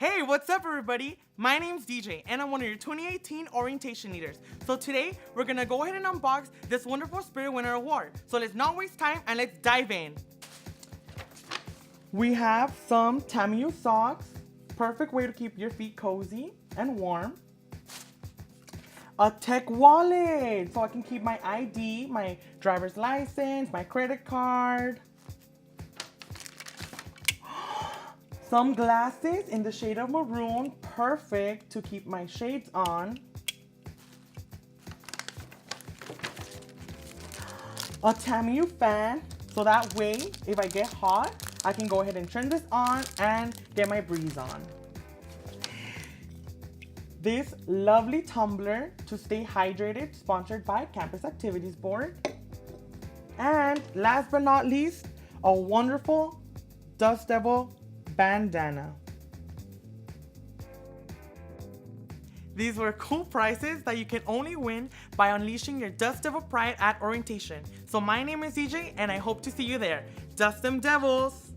Hey, what's up everybody? My name's DJ and I'm one of your 2018 orientation leaders. So today, we're gonna go ahead and unbox this wonderful Spirit Winner Award. So let's not waste time and let's dive in. We have some Tamiya socks, perfect way to keep your feet cozy and warm. A tech wallet, so I can keep my ID, my driver's license, my credit card. Some glasses in the shade of maroon, perfect to keep my shades on. A Tamiya fan, so that way, if I get hot, I can go ahead and turn this on and get my breeze on. This lovely tumbler to stay hydrated, sponsored by Campus Activities Board. And last but not least, a wonderful Dust Devil bandana. These were cool prizes that you can only win by unleashing your Dust Devil pride at orientation. So my name is DJ and I hope to see you there. Dust them devils!